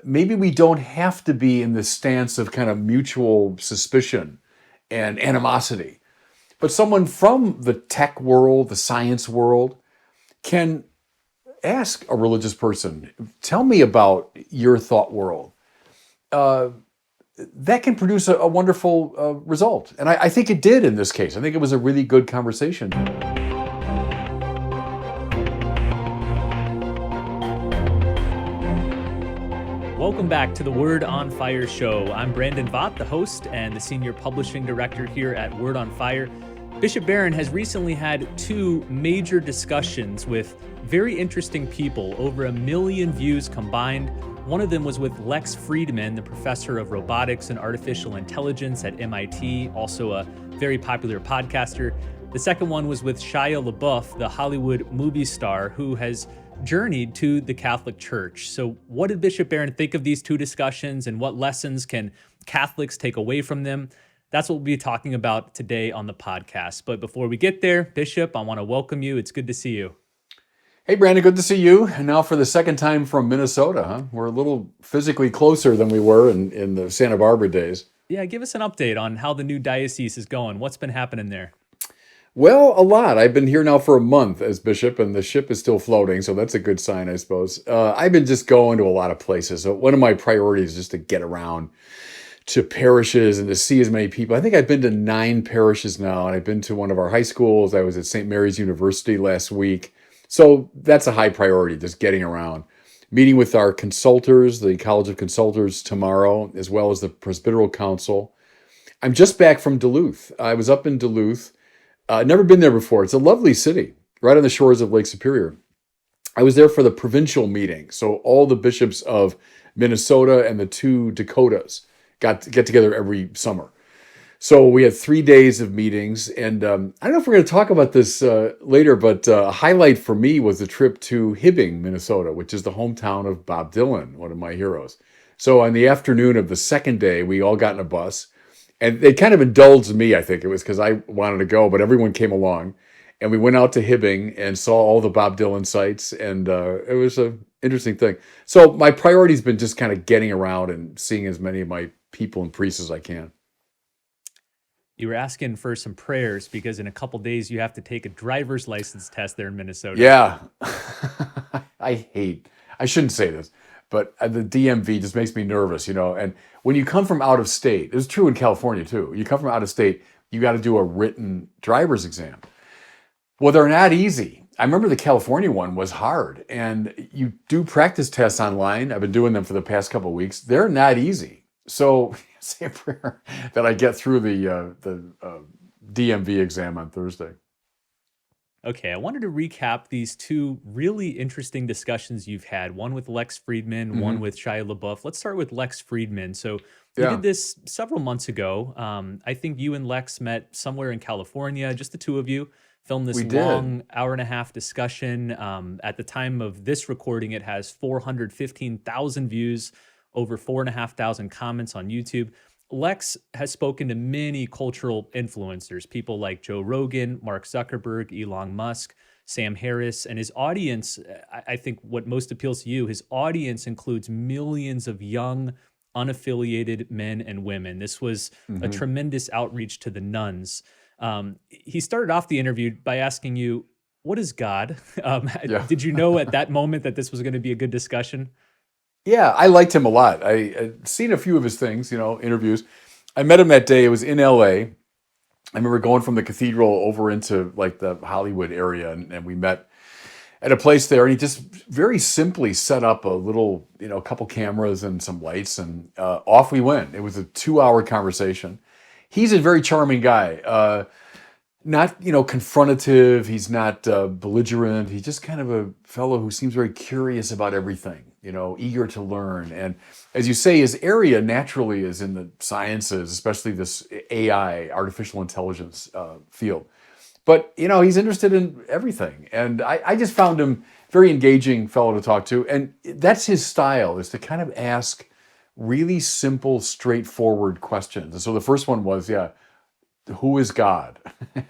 maybe we don't have to be in this stance of kind of mutual suspicion and animosity. But someone from the tech world, the science world, can ask a religious person, tell me about your thought world. Uh, that can produce a wonderful result. And I think it did in this case. I think it was a really good conversation. Welcome back to the Word on Fire show. I'm Brandon Vogt, the host and the senior publishing director here at Word on Fire. Bishop Barron has recently had two major discussions with very interesting people, over 1 million views combined. One of them was with Lex Fridman, the professor of robotics and artificial intelligence at MIT, also a very popular podcaster. The second one was with Shia LaBeouf, the Hollywood movie star who has journeyed to the Catholic Church. So what did Bishop Barron think of these two discussions, and what lessons can Catholics take away from them? That's what we'll be talking about today on the podcast. But before we get there, Bishop, I want to welcome you. It's good to see you. Hey, Brandon, good to see you. And now for the second time from Minnesota, huh? We're a little physically closer than we were in the Santa Barbara days. Yeah, give us an update on how the new diocese is going. What's been happening there? Well, a lot. I've been here now for a month as bishop, and the ship is still floating, so that's a good sign, I suppose. I've been just going to a lot of places. So one of my priorities is just to get around to parishes and to see as many people. I think I've been to 9 parishes now, and I've been to one of our high schools. I was at St. Mary's University last week. So that's a high priority, just getting around. Meeting with our consultors, the College of Consultors tomorrow, as well as the Presbyteral Council. I'm just back from Duluth. I was up in Duluth. Never been there before. It's a lovely city, right on the shores of Lake Superior. I was there for the provincial meeting. So all the bishops of Minnesota and the 2 Dakotas get together every summer. So we had 3 days of meetings. And I don't know if we're going to talk about this later, but a highlight for me was the trip to Hibbing, Minnesota, which is the hometown of Bob Dylan, one of my heroes. So on the afternoon of the second day, we all got in a bus. And they kind of indulged me, I think. It was because I wanted to go, but everyone came along. And we went out to Hibbing and saw all the Bob Dylan sites. And it was an interesting thing. So my priority's been just kind of getting around and seeing as many of my people and priests as I can. You were asking for some prayers because in a couple days you have to take a driver's license test there in Minnesota. Yeah. I shouldn't say this, but the DMV just makes me nervous, and when you come from out of state, it's true in California too. You come from out of state, you got to do a written driver's exam. Well, they're not easy. I remember the California one was hard, and you do practice tests online. I've been doing them for the past couple of weeks. They're not easy. So say a prayer that I get through the DMV exam on Thursday. Okay, I wanted to recap these two really interesting discussions you've had, one with Lex Fridman, one with Shia LaBeouf. Let's start with Lex Fridman. So you did this several months ago. I think you and Lex met somewhere in California, just the two of you, filmed this long hour-and-a-half discussion. At the time of this recording, it has 415,000 views, over 4,500 comments on YouTube. Lex has spoken to many cultural influencers, people like Joe Rogan, Mark Zuckerberg, Elon Musk, Sam Harris, and his audience, I think what most appeals to you, his audience includes millions of young, unaffiliated men and women. This was a tremendous outreach to the nuns. He started off the interview by asking you, what is God? Did you know at that moment that this was going to be a good discussion? Yeah, I liked him a lot. I'd seen a few of his things, interviews. I met him that day. It was in LA. I remember going from the cathedral over into like the Hollywood area, and we met at a place there. And he just very simply set up a little, couple cameras and some lights, and off we went. It was a 2-hour conversation. He's a very charming guy. Not, confrontative. He's not belligerent. He's just kind of a fellow who seems very curious about everything, eager to learn. And as you say, his area naturally is in the sciences, especially this AI, artificial intelligence field. But, he's interested in everything. And I just found him very engaging fellow to talk to. And that's his style, is to kind of ask really simple, straightforward questions. And so the first one was, who is God?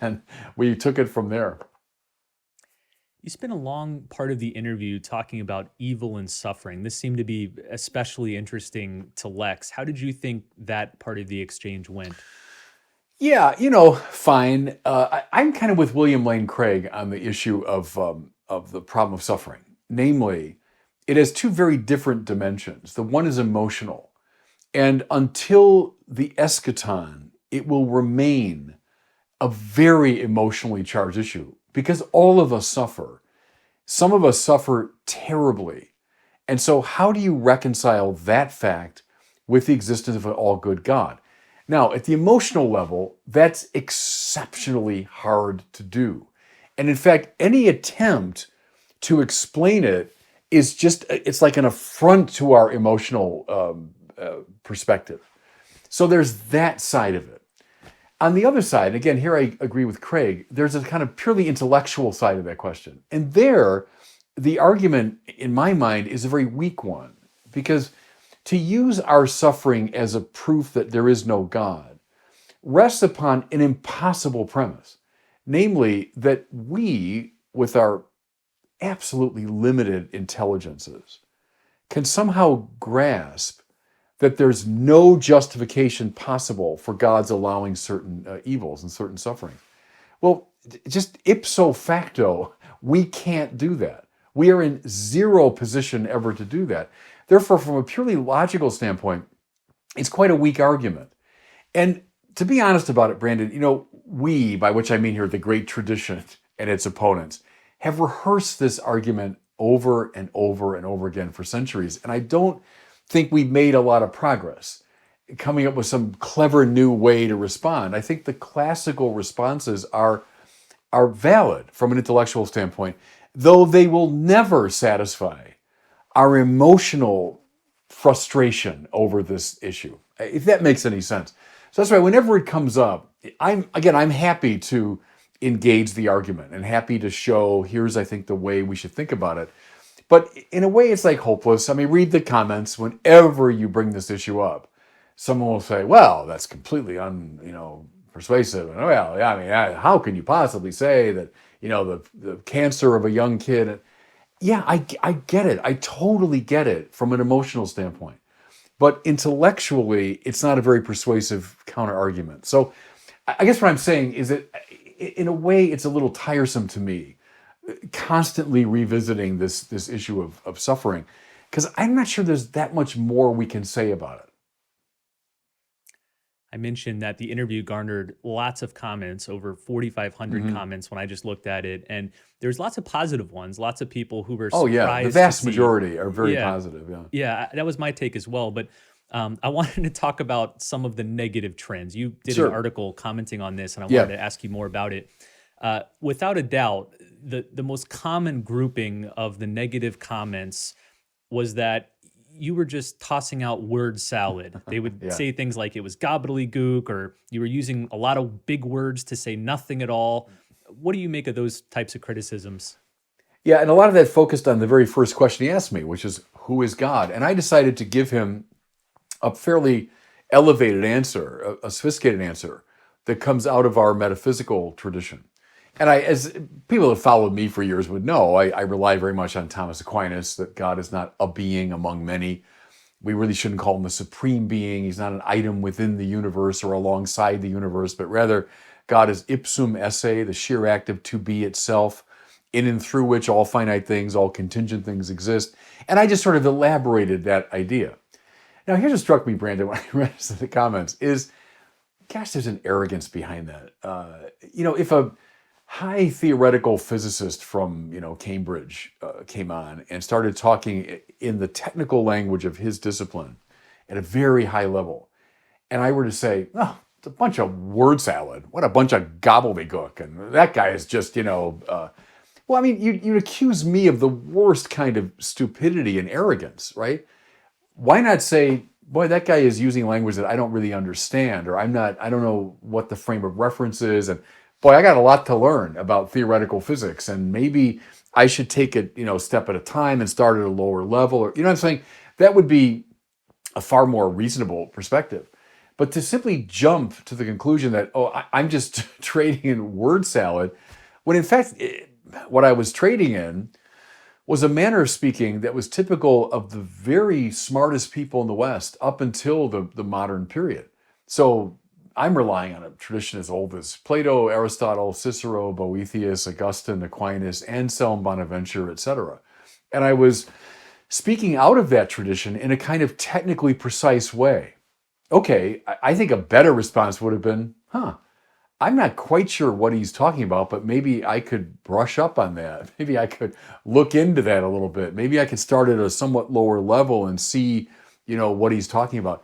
And we took it from there. You spent a long part of the interview talking about evil and suffering. This seemed to be especially interesting to Lex. How did you think that part of the exchange went? Yeah, fine. I'm kind of with William Lane Craig on the issue of the problem of suffering. Namely, it has two very different dimensions. The one is emotional, and until the eschaton, it will remain a very emotionally charged issue because all of us suffer. Some of us suffer terribly. And so, how do you reconcile that fact with the existence of an all good God? Now, at the emotional level, that's exceptionally hard to do. And in fact, any attempt to explain it is it's like an affront to our emotional perspective. So, there's that side of it. On the other side, again, here I agree with Craig, there's a kind of purely intellectual side of that question. And there, the argument, in my mind, is a very weak one. Because to use our suffering as a proof that there is no God rests upon an impossible premise. Namely, that we, with our absolutely limited intelligences, can somehow grasp that there's no justification possible for God's allowing certain evils and certain suffering. Well, just ipso facto, we can't do that. We are in zero position ever to do that. Therefore, from a purely logical standpoint, it's quite a weak argument. And to be honest about it, Brandon, we, by which I mean here the great tradition and its opponents, have rehearsed this argument over and over and over again for centuries. And I don't think we've made a lot of progress coming up with some clever new way to respond. I think the classical responses are valid from an intellectual standpoint, though they will never satisfy our emotional frustration over this issue, if that makes any sense. So that's why whenever it comes up, I'm happy to engage the argument and happy to show, here's, I think, the way we should think about it. But in a way, it's like hopeless. I mean, read the comments. Whenever you bring this issue up, someone will say, well, that's completely persuasive. And, well, yeah, I mean, how can you possibly say that, the cancer of a young kid? Yeah, I get it. I totally get it from an emotional standpoint. But intellectually, it's not a very persuasive counter argument. So I guess what I'm saying is that in a way, it's a little tiresome to me constantly revisiting this issue of suffering, because I'm not sure there's that much more we can say about it. I mentioned that the interview garnered lots of comments, over 4,500 comments when I just looked at it. And there's lots of positive ones, lots of people who were surprised. Oh, yeah. The vast majority are very positive. Yeah. Yeah, that was my take as well. But I wanted to talk about some of the negative trends. You did an article commenting on this, and I wanted to ask you more about it. Without a doubt, the most common grouping of the negative comments was that you were just tossing out word salad. They would say things like it was gobbledygook, or you were using a lot of big words to say nothing at all. What do you make of those types of criticisms? Yeah, and a lot of that focused on the very first question he asked me, which is, who is God? And I decided to give him a fairly elevated answer, a sophisticated answer that comes out of our metaphysical tradition. And as people that followed me for years would know, I rely very much on Thomas Aquinas, that God is not a being among many. We really shouldn't call him a supreme being. He's not an item within the universe or alongside the universe, but rather God is ipsum esse, the sheer act of to be itself, in and through which all finite things, all contingent things exist. And I just sort of elaborated that idea. Now, here's what struck me, Brandon, when I read the comments is, gosh, there's an arrogance behind that. If a high theoretical physicist from Cambridge came on and started talking in the technical language of his discipline at a very high level, and I were to say, oh, it's a bunch of word salad, what a bunch of gobbledygook, and that guy is just well, I mean, you'd accuse me of the worst kind of stupidity and arrogance, right? Why not say, boy, that guy is using language that I don't really understand, or I don't know what the frame of reference is, and boy, I got a lot to learn about theoretical physics, and maybe I should take it, step at a time and start at a lower level, or, what I'm saying? That would be a far more reasonable perspective. But to simply jump to the conclusion that, I'm just trading in word salad, when in fact, what I was trading in was a manner of speaking that was typical of the very smartest people in the West up until the modern period. So I'm relying on a tradition as old as Plato, Aristotle, Cicero, Boethius, Augustine, Aquinas, Anselm, Bonaventure, etc. And I was speaking out of that tradition in a kind of technically precise way. Okay, I think a better response would have been, I'm not quite sure what he's talking about, but maybe I could brush up on that. Maybe I could look into that a little bit. Maybe I could start at a somewhat lower level and see, what he's talking about.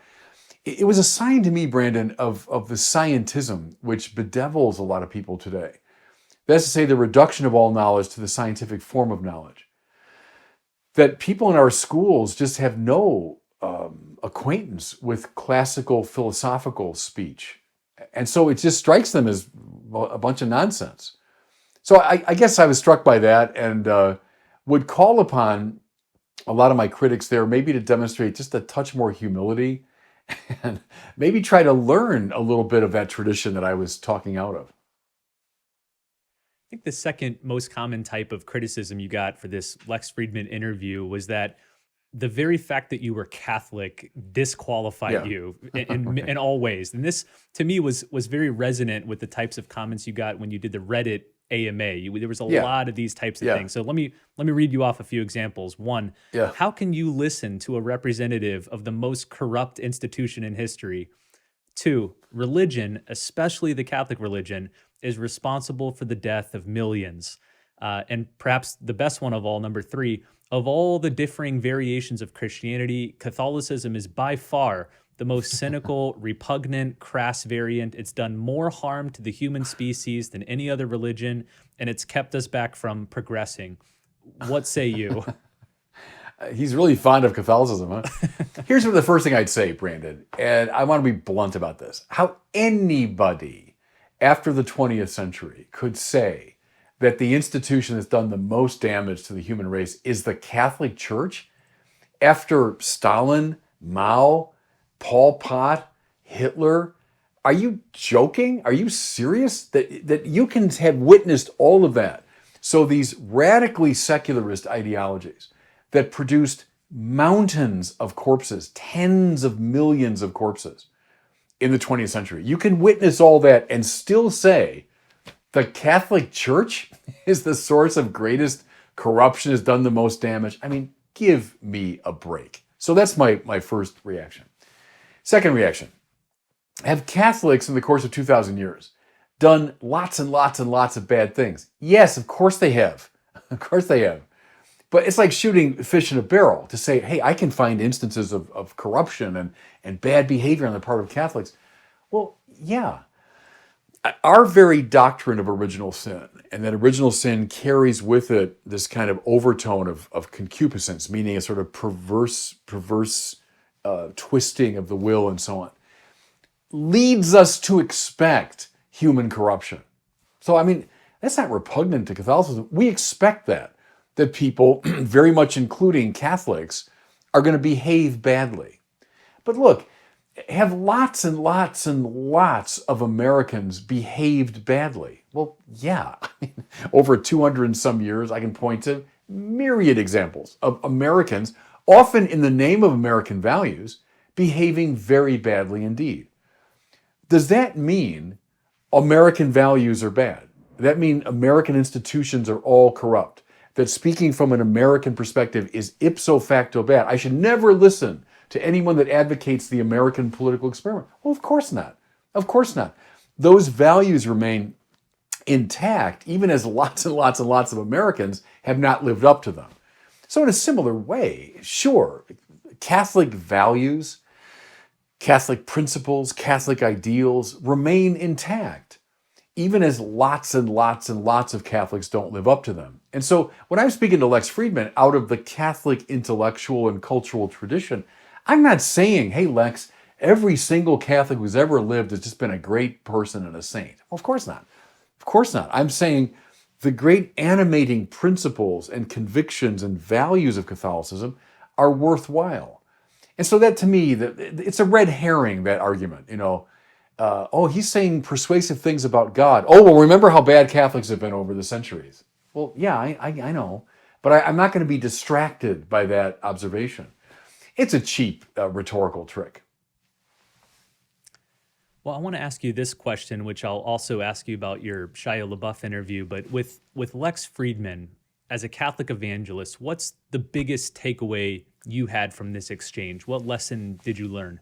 It was a sign to me, Brandon, of the scientism which bedevils a lot of people today. That's to say, the reduction of all knowledge to the scientific form of knowledge. That people in our schools just have no acquaintance with classical philosophical speech. And so it just strikes them as a bunch of nonsense. So I guess I was struck by that and would call upon a lot of my critics there maybe to demonstrate just a touch more humility and maybe try to learn a little bit of that tradition that I was talking out of. I think the second most common type of criticism you got for this Lex Fridman interview was that the very fact that you were Catholic disqualified you in all ways. And this, to me, was very resonant with the types of comments you got when you did the Reddit AMA. There was a lot of these types of things. So let me read you off a few examples. One, how can you listen to a representative of the most corrupt institution in history? Two, religion, especially the Catholic religion, is responsible for the death of millions. And perhaps the best one of all, number three, of all the differing variations of Christianity, Catholicism is by far the most cynical, repugnant, crass variant. It's done more harm to the human species than any other religion, and it's kept us back from progressing. What say you? He's really fond of Catholicism, huh? Here's the first thing I'd say, Brandon, and I want to be blunt about this. How anybody after the 20th century could say that the institution that's done the most damage to the human race is the Catholic Church after Stalin, Mao, Pol Pot, Hitler. Are you joking? Are you serious? That you can have witnessed all of that. So these radically secularist ideologies that produced mountains of corpses, tens of millions of corpses in the 20th century, you can witness all that and still say the Catholic Church is the source of greatest corruption, has done the most damage. I mean, give me a break. So that's my first reaction. Second reaction, have Catholics in the course of 2,000 years done lots and lots and lots of bad things? Yes, of course they have. Of course they have. But it's like shooting fish in a barrel to say, hey, I can find instances of corruption and bad behavior on the part of Catholics. Well, yeah. Our very doctrine of original sin, and that original sin carries with it this kind of overtone of concupiscence, meaning a sort of perverse twisting of the will and so on, leads us to expect human corruption. So, I mean, that's not repugnant to Catholicism. We expect that people, very much including Catholics, are going to behave badly. But look, have lots and lots and lots of Americans behaved badly? Well, yeah. Over 200 and some years, I can point to myriad examples of Americans, often in the name of American values, behaving very badly indeed. Does that mean American values are bad? Does that mean American institutions are all corrupt? That speaking from an American perspective is ipso facto bad? I should never listen to anyone that advocates the American political experiment? Well, of course not. Of course not. Those values remain intact, even as lots and lots and lots of Americans have not lived up to them. So in a similar way, sure, Catholic values, Catholic principles, Catholic ideals remain intact, even as lots and lots and lots of Catholics don't live up to them. And so when I'm speaking to Lex Fridman out of the Catholic intellectual and cultural tradition, I'm not saying, hey, Lex, every single Catholic who's ever lived has just been a great person and a saint. Well, of course not. Of course not. I'm saying the great animating principles and convictions and values of Catholicism are worthwhile. And so that, to me, it's a red herring, that argument. He's saying persuasive things about God. Oh, well, remember how bad Catholics have been over the centuries. Well, yeah, I know, but I'm not going to be distracted by that observation. It's a cheap rhetorical trick. Well, I want to ask you this question, which I'll also ask you about your Shia LaBeouf interview. But with Lex Fridman as a Catholic evangelist, what's the biggest takeaway you had from this exchange? What lesson did you learn?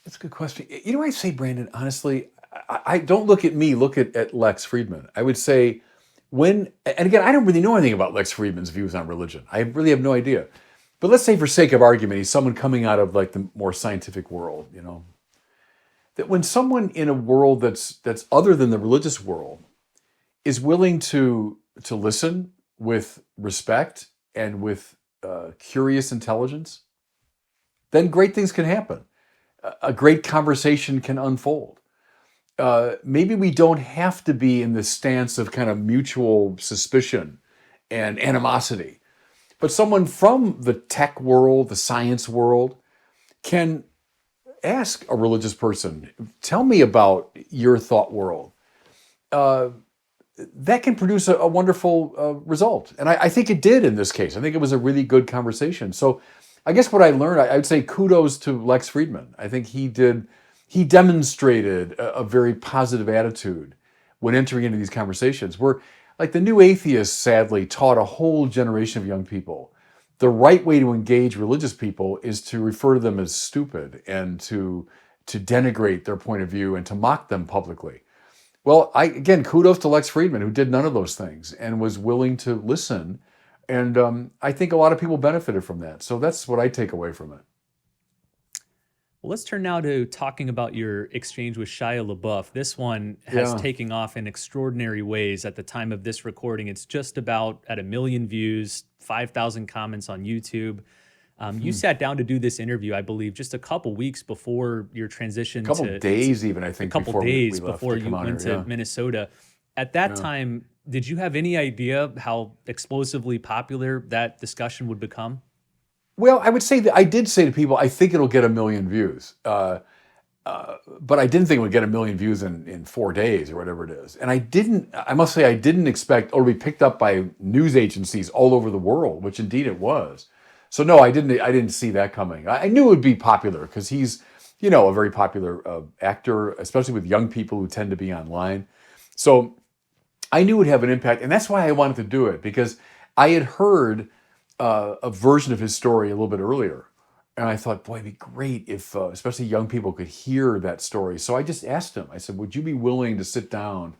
That's a good question. You know, I say, Brandon, honestly, I don't look at me, look at Lex Fridman. I would say and again, I don't really know anything about Lex Fridman's views on religion. I really have no idea. But let's say, for sake of argument, he's someone coming out of like the more scientific world, that when someone in a world that's other than the religious world is willing to listen with respect and with curious intelligence, then great things can happen. A great conversation can unfold. Maybe we don't have to be in this stance of kind of mutual suspicion and animosity, but someone from the tech world, the science world, can ask a religious person, tell me about your thought world. That can produce a wonderful result. And I think it did in this case. I think it was a really good conversation. So I guess what I learned, I would say kudos to Lex Fridman. I think he demonstrated a very positive attitude when entering into these conversations where, like, the new atheists sadly taught a whole generation of young people the right way to engage religious people is to refer to them as stupid and to denigrate their point of view and to mock them publicly. Well, again, kudos to Lex Fridman, who did none of those things and was willing to listen. And I think a lot of people benefited from that. So that's what I take away from it. Well, let's turn now to talking about your exchange with Shia LaBeouf. This one has taken off in extraordinary ways at the time of this recording. It's just about at 1 million views, 5,000 comments on YouTube. You sat down to do this interview, I believe, just a couple weeks before your transition. A couple days even, I think. A couple days before you went to Minnesota. At that time, did you have any idea how explosively popular that discussion would become? Well, I would say that I did say to people, I think it'll get 1 million views. But I didn't think it would get 1 million views in 4 days or whatever it is. And I must say, I didn't expect it to be picked up by news agencies all over the world, which indeed it was. So no, I didn't see that coming. I knew it would be popular because he's, a very popular actor, especially with young people who tend to be online. So I knew it would have an impact. And that's why I wanted to do it, because I had heard a version of his story a little bit earlier. And I thought, boy, it'd be great if especially young people could hear that story. So I just asked him, I said, would you be willing to sit down,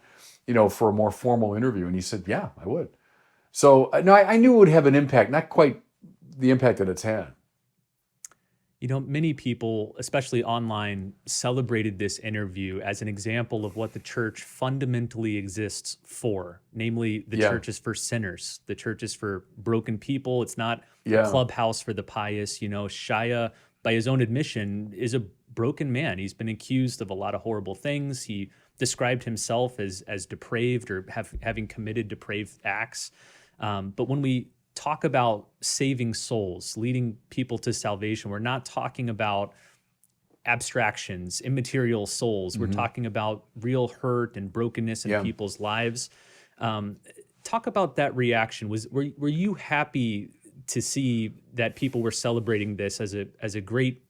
for a more formal interview? And he said, yeah, I would. So no, I knew it would have an impact, not quite the impact that it's had. Many people, especially online, celebrated this interview as an example of what the church fundamentally exists for. Namely, the church is for sinners. The church is for broken people. It's not a clubhouse for the pious. Shia, by his own admission, is a broken man. He's been accused of a lot of horrible things. He described himself as depraved or having committed depraved acts. But when we talk about saving souls, leading people to salvation, we're not talking about abstractions, immaterial souls. We're talking about real hurt and brokenness in people's lives. Talk about that reaction. Were you happy to see that people were celebrating this as a great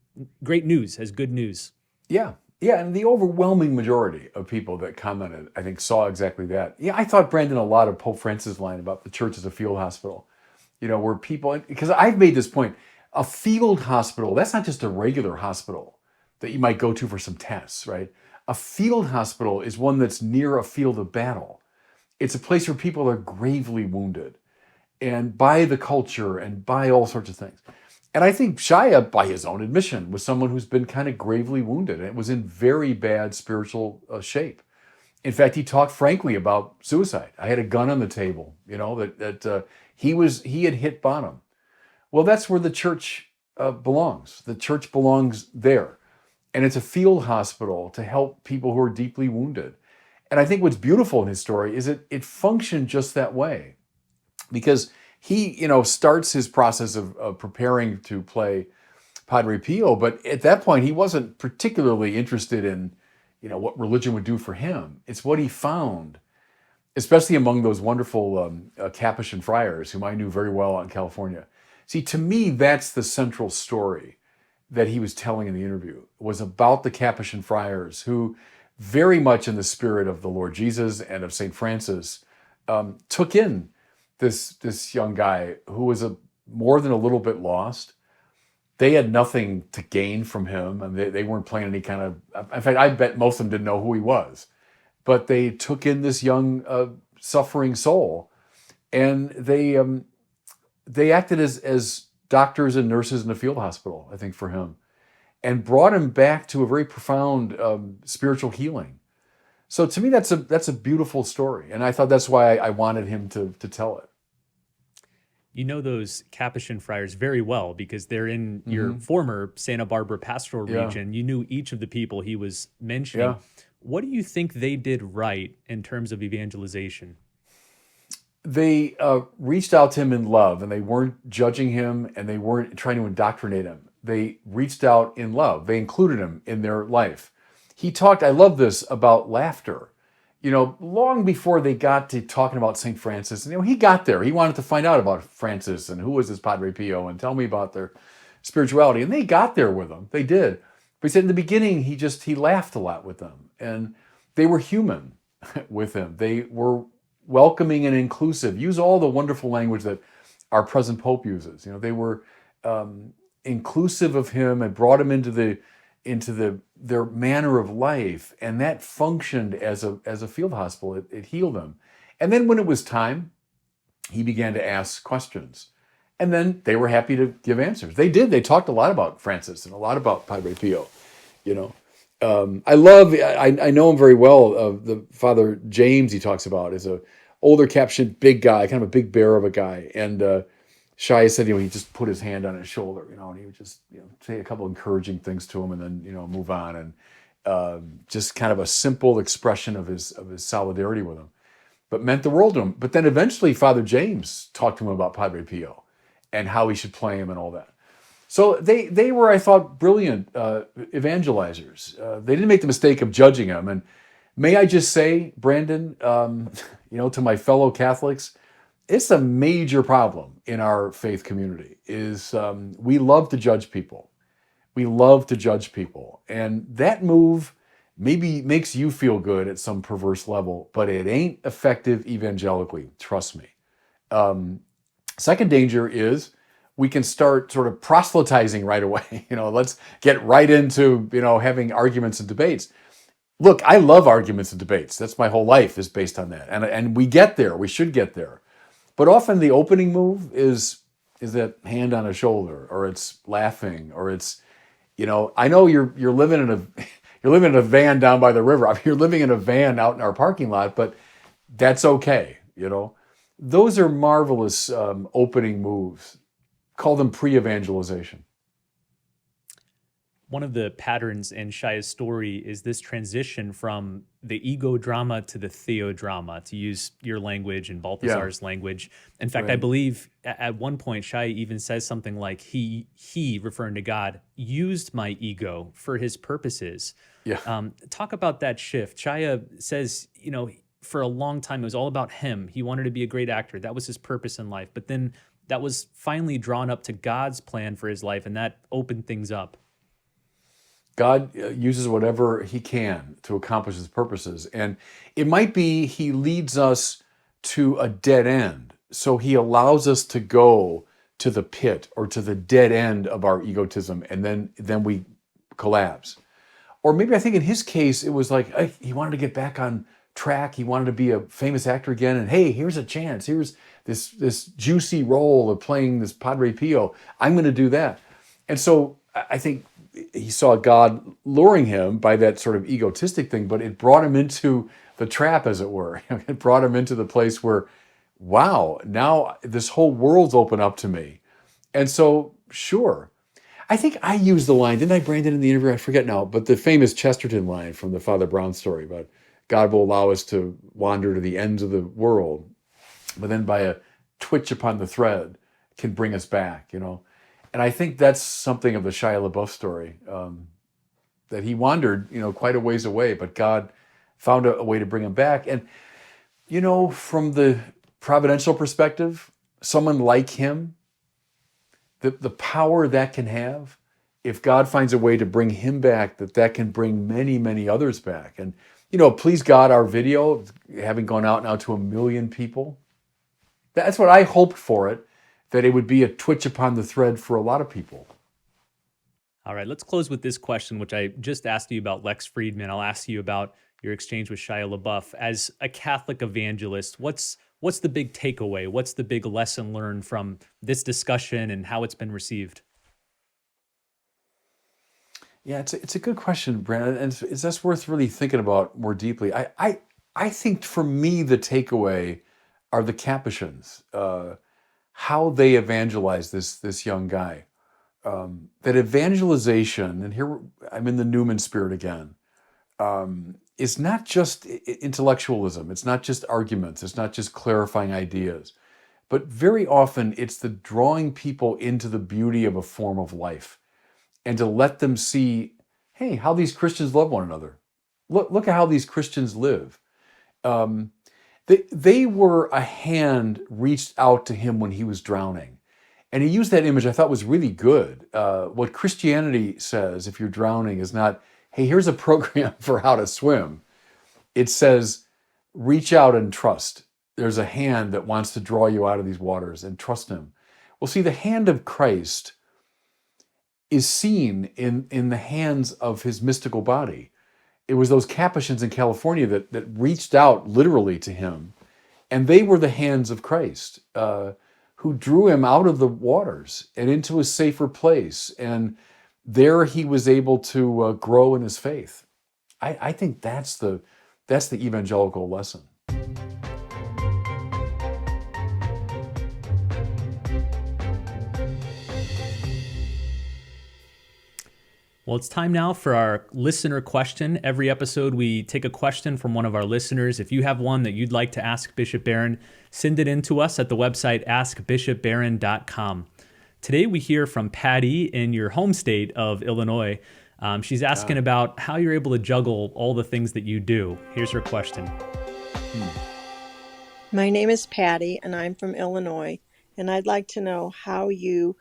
news, as good news? Yeah, and the overwhelming majority of people that commented, I think, saw exactly that. Yeah, I thought, Brandon, a lot of Pope Francis' line about the church as a field hospital. Where people, because I've made this point, a field hospital, that's not just a regular hospital that you might go to for some tests, right? A field hospital is one that's near a field of battle. It's a place where people are gravely wounded and by the culture and by all sorts of things. And I think Shia, by his own admission, was someone who's been kind of gravely wounded and was in very bad spiritual shape. In fact, he talked frankly about suicide. I had a gun on the table, that he had hit bottom. Well, that's where the church belongs. The church belongs there. And it's a field hospital to help people who are deeply wounded. And I think what's beautiful in his story is it functioned just that way. Because he, starts his process of preparing to play Padre Pio, but at that point, he wasn't particularly interested in, what religion would do for him. It's what he found especially among those wonderful Capuchin friars whom I knew very well out in California. See, to me, that's the central story that he was telling in the interview, was about the Capuchin friars who, very much in the spirit of the Lord Jesus and of St. Francis, took in this young guy who was more than a little bit lost. They had nothing to gain from him, and they weren't playing any kind of. In fact, I bet most of them didn't know who he was, but they took in this young suffering soul, and they acted as doctors and nurses in a field hospital, I think, for him, and brought him back to a very profound spiritual healing. So to me, that's a beautiful story, and I thought that's why I wanted him to tell it. You know those Capuchin friars very well because they're in your former Santa Barbara pastoral region. You knew each of the people he was mentioning. Yeah. What do you think they did right in terms of evangelization? They reached out to him in love, and they weren't judging him, and they weren't trying to indoctrinate him. They reached out in love. They included him in their life. He talked, I love this, about laughter. Long before they got to talking about St. Francis, and he got there. He wanted to find out about Francis and who was his Padre Pio and tell me about their spirituality. And they got there with him. They did. But he said in the beginning, he laughed a lot with them. And they were human with him. They were welcoming and inclusive. Use all the wonderful language that our present Pope uses. They were inclusive of him and brought him into their manner of life, and that functioned as a field hospital. It healed them. And then when it was time, he began to ask questions. And then they were happy to give answers. They did. They talked a lot about Francis and a lot about Padre Pio. I know him very well. The Father James he talks about is a older Capuchin, big guy, kind of a big bear of a guy. And Shia said, he just put his hand on his shoulder, and he would just, say a couple encouraging things to him and then, move on. And just kind of a simple expression of his solidarity with him, but meant the world to him. But then eventually Father James talked to him about Padre Pio and how he should play him and all that. So they were, I thought, brilliant evangelizers. They didn't make the mistake of judging him. And may I just say, Brandon, to my fellow Catholics, it's a major problem in our faith community is we love to judge people. We love to judge people. And that move maybe makes you feel good at some perverse level, but it ain't effective evangelically. Trust me. Second danger is we can start sort of proselytizing right away. Let's get right into, having arguments and debates. Look, I love arguments and debates. That's my whole life is based on that. And we get there. We should get there. But often the opening move is that hand on a shoulder, or it's laughing, or it's, I know you're living in a van down by the river. I mean, you're living in a van out in our parking lot, but that's okay. Those are marvelous opening moves. Call them pre-evangelization. One of the patterns in Shia's story is this transition from the ego drama to the theodrama, to use your language and Balthazar's language. In fact, I believe at one point Shia even says something like he referring to God, used my ego for his purposes. Yeah. Talk about that shift. Shia says, for a long time, it was all about him. He wanted to be a great actor. That was his purpose in life. But then that was finally drawn up to God's plan for his life, and that opened things up. God uses whatever he can to accomplish his purposes. And it might be he leads us to a dead end. So he allows us to go to the pit or to the dead end of our egotism, and then we collapse. Or maybe I think in his case, it was like he wanted to get back on track. He wanted to be a famous actor again. And hey, here's a chance. Here's this juicy role of playing this Padre Pio. I'm going to do that. And so I think he saw God luring him by that sort of egotistic thing, but it brought him into the trap, as it were. It brought him into the place where, wow, now this whole world's open up to me. And so, sure. I think I used the line, didn't I, Brandon, in the interview? I forget now, but the famous Chesterton line from the Father Brown story about God will allow us to wander to the ends of the world, but then by a twitch upon the thread can bring us back, And I think that's something of the Shia LaBeouf story, that he wandered, quite a ways away, but God found a way to bring him back. And, From the providential perspective, someone like him, the power that can have, if God finds a way to bring him back, that can bring many, many others back. And, please God, our video, having gone out now to 1 million people, that's what I hoped for it, that it would be a twitch upon the thread for a lot of people. All right, let's close with this question, which I just asked you about Lex Fridman. I'll ask you about your exchange with Shia LaBeouf. As a Catholic evangelist, what's the big takeaway? What's the big lesson learned from this discussion and how it's been received? Yeah, it's a good question, Brandon, and it's that's worth really thinking about more deeply. I think for me the takeaway are the Capuchins, how they evangelize this young guy. That evangelization, and here I'm in the Newman spirit again, is not just intellectualism. It's not just arguments. It's not just clarifying ideas, but very often it's the drawing people into the beauty of a form of life and to let them see, hey, how these Christians love one another. Look at how these Christians live. They were a hand reached out to him when he was drowning. And he used that image I thought was really good. What Christianity says, if you're drowning, is not, hey, here's a program for how to swim. It says, reach out and trust. There's a hand that wants to draw you out of these waters, and trust him. Well, see, the hand of Christ is seen in the hands of his mystical body. It was those Capuchins in California that reached out literally to him, and they were the hands of Christ, who drew him out of the waters and into a safer place. And there he was able to grow in his faith. I think that's the evangelical lesson. Well, it's time now for our listener question. Every episode, we take a question from one of our listeners. If you have one that you'd like to ask Bishop Barron, send it in to us at the website askbishopbarron.com. Today, we hear from Patty in your home state of Illinois. She's asking about how you're able to juggle all the things that you do. Here's her question. My name is Patty, and I'm from Illinois, and I'd like to know how you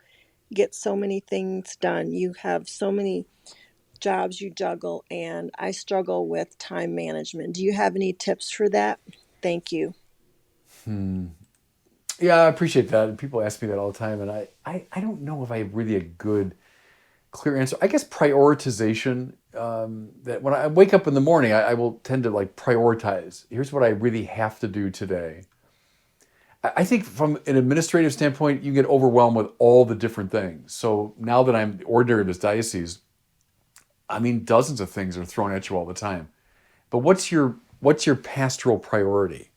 get so many things done. You have so many jobs you juggle, and I struggle with time management. Do you have any tips for that? Thank you. Yeah, I appreciate that. And people ask me that all the time, and I don't know if I have really a good, clear answer. I guess prioritization, that when I wake up in the morning, I will tend to prioritize. Here's what I really have to do today. I think from an administrative standpoint, you get overwhelmed with all the different things. So now that I'm the ordinary of this diocese, I mean, dozens of things are thrown at you all the time. But what's your pastoral priority?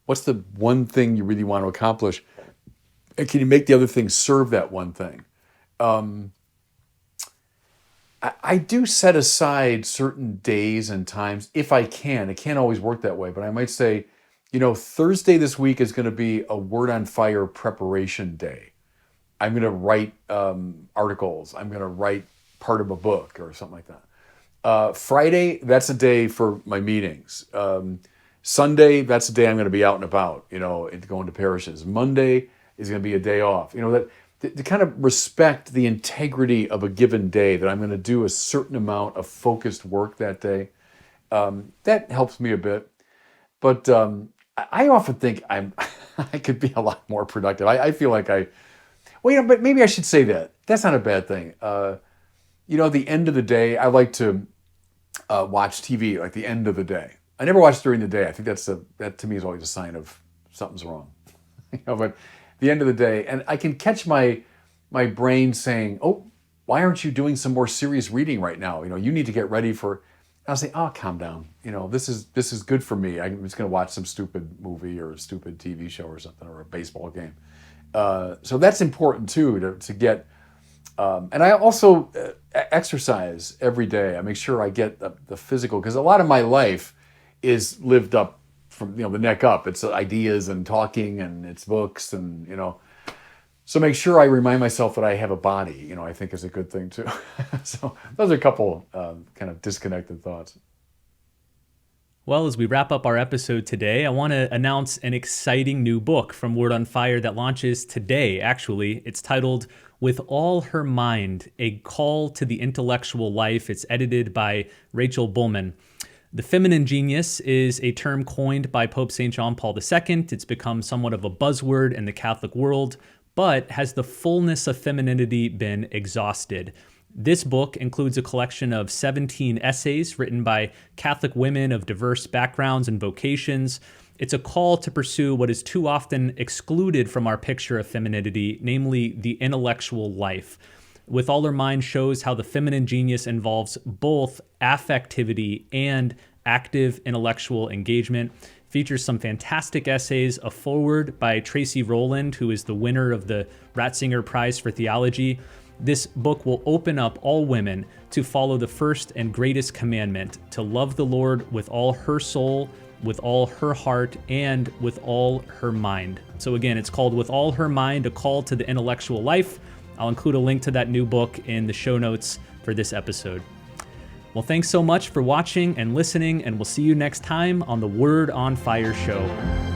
What's the one thing you really want to accomplish? And can you make the other things serve that one thing? I do set aside certain days and times if I can. It can't always work that way, but I might say, Thursday this week is going to be a Word on Fire preparation day. I'm going to write articles. I'm going to write part of a book or something like that. Friday, that's a day for my meetings. Sunday, that's a day I'm going to be out and about, going to parishes. Monday is going to be a day off. To kind of respect the integrity of a given day, that I'm going to do a certain amount of focused work that day. That helps me a bit. But I often think I could be a lot more productive. I feel like but maybe I should say that. That's not a bad thing. At the end of the day, I like to watch TV, like the end of the day. I never watch during the day. I think that to me is always a sign of something's wrong. But the end of the day, and I can catch my brain saying, "Oh, why aren't you doing some more serious reading right now? You need to get ready for." I'll say, "Oh, calm down. This is good for me. I'm just going to watch some stupid movie or a stupid TV show or something, or a baseball game." So that's important too to get. And I also exercise every day. I make sure I get the physical, because a lot of my life is lived up from the neck up. It's ideas and talking, and it's books, and So make sure I remind myself that I have a body. I think is a good thing too. So those are a couple kind of disconnected thoughts. Well, as we wrap up our episode today, I want to announce an exciting new book from Word on Fire that launches today, actually. It's titled With All Her Mind, A Call to the Intellectual Life. It's edited by Rachel Bullman. The feminine genius is a term coined by Pope St. John Paul II. It's become somewhat of a buzzword in the Catholic world, but has the fullness of femininity been exhausted? This book includes a collection of 17 essays written by Catholic women of diverse backgrounds and vocations. It's a call to pursue what is too often excluded from our picture of femininity, namely the intellectual life. With All Her Mind shows how the feminine genius involves both affectivity and active intellectual engagement. Features some fantastic essays, a foreword by Tracy Rowland, who is the winner of the Ratzinger Prize for Theology. This book will open up all women to follow the first and greatest commandment, to love the Lord with all her soul, with all her heart, and with all her mind. So again, it's called With All Her Mind, A Call to the Intellectual Life. I'll include a link to that new book in the show notes for this episode. Well, thanks so much for watching and listening, and we'll see you next time on the Word on Fire show.